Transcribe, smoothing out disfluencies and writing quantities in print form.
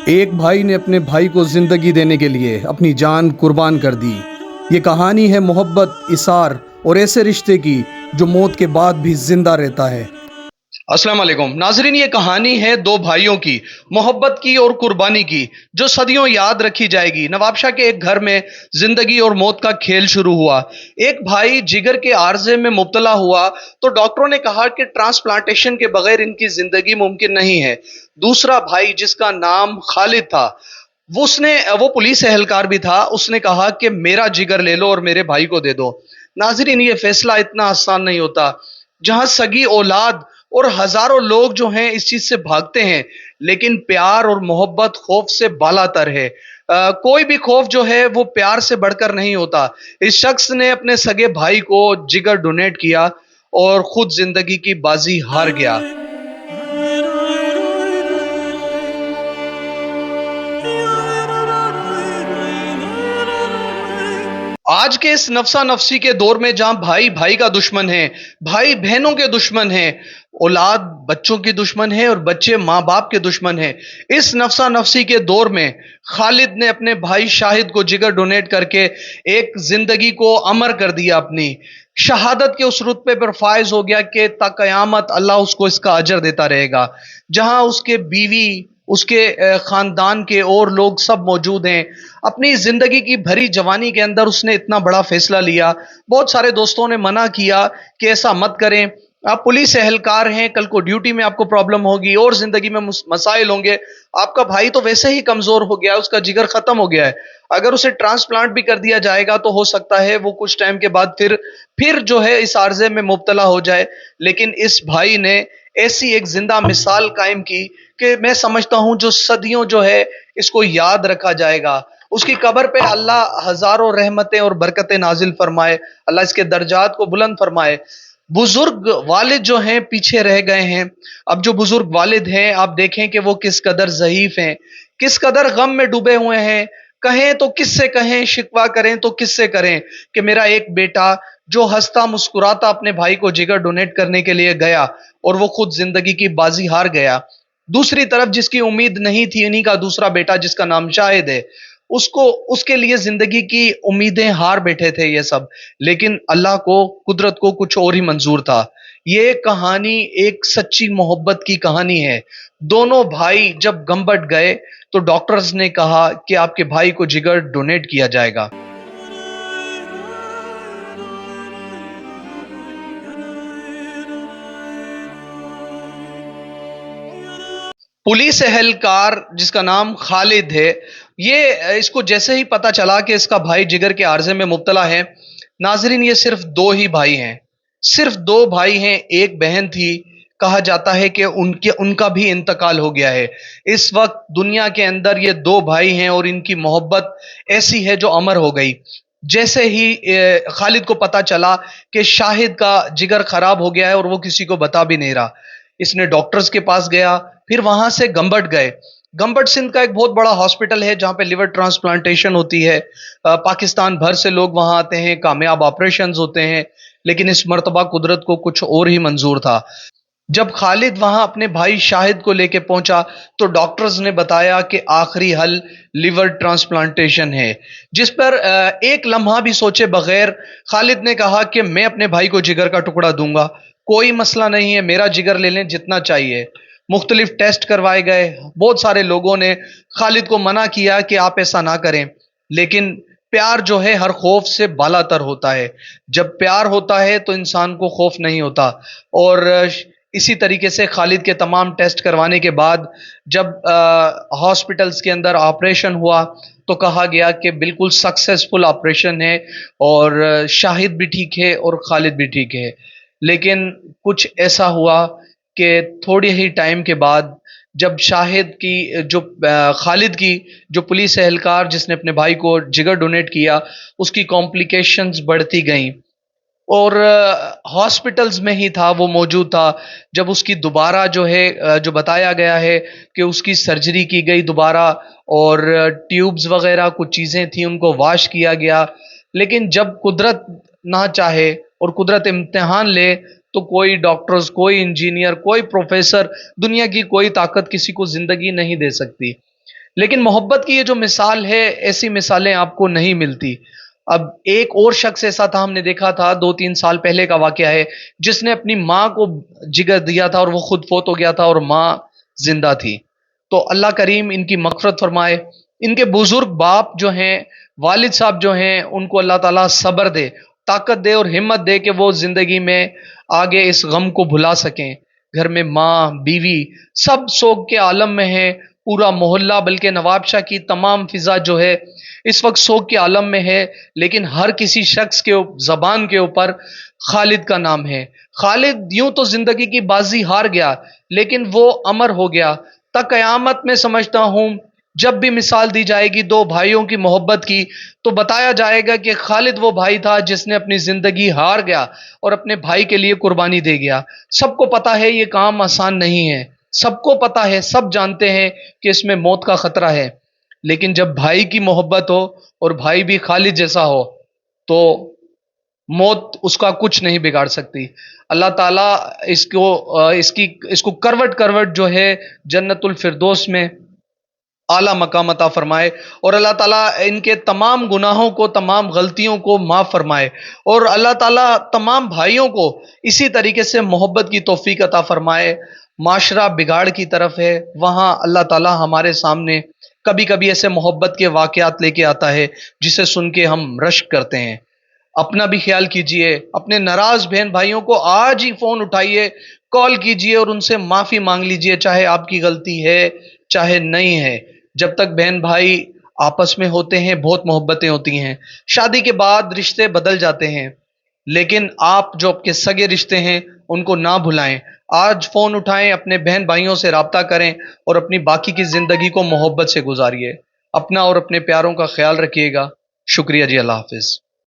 ایک بھائی نے اپنے بھائی کو زندگی دینے کے لیے اپنی جان قربان کر دی۔ یہ کہانی ہے محبت، اثار اور ایسے رشتے کی جو موت کے بعد بھی زندہ رہتا ہے۔ السلام علیکم ناظرین، یہ کہانی ہے دو بھائیوں کی، محبت کی اور قربانی کی، جو صدیوں یاد رکھی جائے گی۔ نوابشاہ کے ایک گھر میں زندگی اور موت کا کھیل شروع ہوا۔ ایک بھائی جگر کے عارضے میں مبتلا ہوا تو ڈاکٹروں نے کہا کہ ٹرانسپلانٹیشن کے بغیر ان کی زندگی ممکن نہیں ہے۔ دوسرا بھائی جس کا نام خالد تھا، وہ پولیس اہلکار بھی تھا، اس نے کہا کہ میرا جگر لے لو اور میرے بھائی کو دے دو۔ ناظرین، یہ فیصلہ اتنا آسان نہیں ہوتا۔ جہاں سگی اولاد اور ہزاروں لوگ جو ہیں اس چیز سے بھاگتے ہیں، لیکن پیار اور محبت خوف سے بالا تر ہے۔ کوئی بھی خوف جو ہے وہ پیار سے بڑھ کر نہیں ہوتا۔ اس شخص نے اپنے سگے بھائی کو جگر ڈونیٹ کیا اور خود زندگی کی بازی ہار گیا۔ آج کے اس نفسا نفسی کے دور میں جہاں بھائی بھائی کا دشمن ہے، بھائی بہنوں کے دشمن ہیں، اولاد بچوں کی دشمن ہے اور بچے ماں باپ کے دشمن ہیں، اس نفسا نفسی کے دور میں خالد نے اپنے بھائی شاہد کو جگر ڈونیٹ کر کے ایک زندگی کو امر کر دیا، اپنی شہادت کے اس رتبے پر فائز ہو گیا کہ تا قیامت اللہ اس کو اس کا اجر دیتا رہے گا۔ جہاں اس کے بیوی، اس کے خاندان کے اور لوگ سب موجود ہیں۔ اپنی زندگی کی بھری جوانی کے اندر اس نے اتنا بڑا فیصلہ لیا۔ بہت سارے دوستوں نے منع کیا کہ ایسا مت کریں، آپ پولیس اہلکار ہیں، کل کو ڈیوٹی میں آپ کو پرابلم ہوگی اور زندگی میں مسائل ہوں گے، آپ کا بھائی تو ویسے ہی کمزور ہو گیا ہے، اس کا جگر ختم ہو گیا ہے، اگر اسے ٹرانسپلانٹ بھی کر دیا جائے گا تو ہو سکتا ہے وہ کچھ ٹائم کے بعد پھر جو ہے اس عارضے میں مبتلا ہو جائے۔ لیکن اس بھائی نے ایسی ایک زندہ مثال قائم کی کہ میں سمجھتا ہوں جو صدیوں جو ہے اس کو یاد رکھا جائے گا۔ اس کی قبر پہ اللہ ہزاروں رحمتیں اور برکتیں نازل فرمائے، اللہ اس کے درجات کو بلند فرمائے۔ بزرگ والد جو ہیں پیچھے رہ گئے ہیں۔ اب جو بزرگ والد ہیں آپ دیکھیں کہ وہ کس قدر ضعیف ہیں، کس قدر غم میں ڈوبے ہوئے ہیں۔ کہیں تو کس سے کہیں، شکوہ کریں تو کس سے کریں کہ میرا ایک بیٹا جو ہنستا مسکراتا اپنے بھائی کو جگر ڈونیٹ کرنے کے لیے گیا اور وہ خود زندگی کی بازی ہار گیا۔ دوسری طرف جس کی امید نہیں تھی، انہی کا دوسرا بیٹا جس کا نام شاہد ہے، اس کے لیے زندگی کی امیدیں ہار بیٹھے تھے یہ سب، لیکن اللہ کو، قدرت کو کچھ اور ہی منظور تھا۔ یہ کہانی ایک سچی محبت کی کہانی ہے۔ دونوں بھائی جب گنبٹ گئے تو ڈاکٹرز نے کہا کہ آپ کے بھائی کو جگر ڈونیٹ کیا جائے گا۔ پولیس اہلکار جس کا نام خالد ہے، اس کو جیسے ہی پتا چلا کہ اس کا بھائی جگر کے عارضے میں مبتلا ہے، ناظرین یہ صرف دو ہی بھائی ہیں، صرف دو بھائی ہیں، ایک بہن تھی، کہا جاتا ہے کہ ان کا بھی انتقال ہو گیا ہے۔ اس وقت دنیا کے اندر یہ دو بھائی ہیں اور ان کی محبت ایسی ہے جو امر ہو گئی۔ جیسے ہی خالد کو پتا چلا کہ شاہد کا جگر خراب ہو گیا ہے اور وہ کسی کو بتا بھی نہیں رہا، اس نے ڈاکٹرز کے پاس گیا، پھر وہاں سے گنبٹ گئے۔ گنبٹ سندھ کا ایک بہت بڑا ہاسپٹل ہے جہاں پہ لیور ٹرانسپلانٹیشن ہوتی ہے، پاکستان بھر سے لوگ وہاں آتے ہیں، کامیاب آپریشنز ہوتے ہیں، لیکن اس مرتبہ قدرت کو کچھ اور ہی منظور تھا۔ جب خالد وہاں اپنے بھائی شاہد کو لے کے پہنچا تو ڈاکٹرز نے بتایا کہ آخری حل لیور ٹرانسپلانٹیشن ہے، جس پر ایک لمحہ بھی سوچے بغیر خالد نے کہا کہ میں اپنے بھائی کو جگر کا ٹکڑا دوں گا، کوئی مسئلہ نہیں ہے، میرا جگر لے لیں جتنا چاہیے۔ مختلف ٹیسٹ کروائے گئے، بہت سارے لوگوں نے خالد کو منع کیا کہ آپ ایسا نہ کریں، لیکن پیار جو ہے ہر خوف سے بالا تر ہوتا ہے۔ جب پیار ہوتا ہے تو انسان کو خوف نہیں ہوتا۔ اور اسی طریقے سے خالد کے تمام ٹیسٹ کروانے کے بعد جب ہاسپٹلز کے اندر آپریشن ہوا تو کہا گیا کہ بالکل سکسیسفل آپریشن ہے اور شاہد بھی ٹھیک ہے اور خالد بھی ٹھیک ہے۔ لیکن کچھ ایسا ہوا کہ تھوڑی ہی ٹائم کے بعد جب خالد کی جو پولیس اہلکار جس نے اپنے بھائی کو جگر ڈونیٹ کیا، اس کی کمپلیکیشنز بڑھتی گئیں اور ہاسپٹلز میں ہی تھا، وہ موجود تھا جب اس کی دوبارہ جو بتایا گیا ہے کہ اس کی سرجری کی گئی دوبارہ اور ٹیوبز وغیرہ کچھ چیزیں تھیں ان کو واش کیا گیا، لیکن جب قدرت نہ چاہے اور قدرت امتحان لے تو کوئی ڈاکٹرز، کوئی انجینئر، کوئی پروفیسر، دنیا کی کوئی طاقت کسی کو زندگی نہیں دے سکتی۔ لیکن محبت کی یہ جو مثال ہے، ایسی مثالیں آپ کو نہیں ملتی۔ اب ایک اور شخص ایسا تھا، ہم نے دیکھا تھا 2-3 سال پہلے کا واقعہ ہے، جس نے اپنی ماں کو جگر دیا تھا اور وہ خود فوت ہو گیا تھا اور ماں زندہ تھی۔ تو اللہ کریم ان کی مغفرت فرمائے، ان کے بزرگ باپ جو ہیں، والد صاحب جو ہیں، ان کو اللہ تعالیٰ صبر دے، طاقت دے اور ہمت دے کہ وہ زندگی میں آگے اس غم کو بھلا سکیں۔ گھر میں ماں، بیوی سب سوگ کے عالم میں ہیں، پورا محلہ بلکہ نواب شاہ کی تمام فضا جو ہے اس وقت سوگ کے عالم میں ہے، لیکن ہر کسی شخص کے زبان کے اوپر خالد کا نام ہے۔ خالد یوں تو زندگی کی بازی ہار گیا، لیکن وہ امر ہو گیا تا قیامت میں۔ سمجھتا ہوں جب بھی مثال دی جائے گی دو بھائیوں کی محبت کی، تو بتایا جائے گا کہ خالد وہ بھائی تھا جس نے اپنی زندگی ہار گیا اور اپنے بھائی کے لیے قربانی دے گیا۔ سب کو پتا ہے یہ کام آسان نہیں ہے، سب کو پتا ہے، سب جانتے ہیں کہ اس میں موت کا خطرہ ہے، لیکن جب بھائی کی محبت ہو اور بھائی بھی خالد جیسا ہو تو موت اس کا کچھ نہیں بگاڑ سکتی۔ اللہ تعالیٰ اس کو کروٹ کروٹ جو ہے جنت الفردوس میں اعلیٰ مقام عطا فرمائے، اور اللہ تعالیٰ ان کے تمام گناہوں کو، تمام غلطیوں کو معاف فرمائے، اور اللہ تعالیٰ تمام بھائیوں کو اسی طریقے سے محبت کی توفیق عطا فرمائے۔ معاشرہ بگاڑ کی طرف ہے، وہاں اللہ تعالیٰ ہمارے سامنے کبھی کبھی ایسے محبت کے واقعات لے کے آتا ہے جسے سن کے ہم رشک کرتے ہیں۔ اپنا بھی خیال کیجئے، اپنے ناراض بہن بھائیوں کو آج ہی فون اٹھائیے، کال کیجئے اور ان سے معافی مانگ لیجئے، چاہے آپ کی غلطی ہے چاہے نہیں ہے۔ جب تک بہن بھائی آپس میں ہوتے ہیں بہت محبتیں ہوتی ہیں، شادی کے بعد رشتے بدل جاتے ہیں، لیکن آپ جو آپ کے سگے رشتے ہیں ان کو نہ بھلائیں۔ آج فون اٹھائیں، اپنے بہن بھائیوں سے رابطہ کریں اور اپنی باقی کی زندگی کو محبت سے گزاریے۔ اپنا اور اپنے پیاروں کا خیال رکھیے گا۔ شکریہ جی، اللہ حافظ۔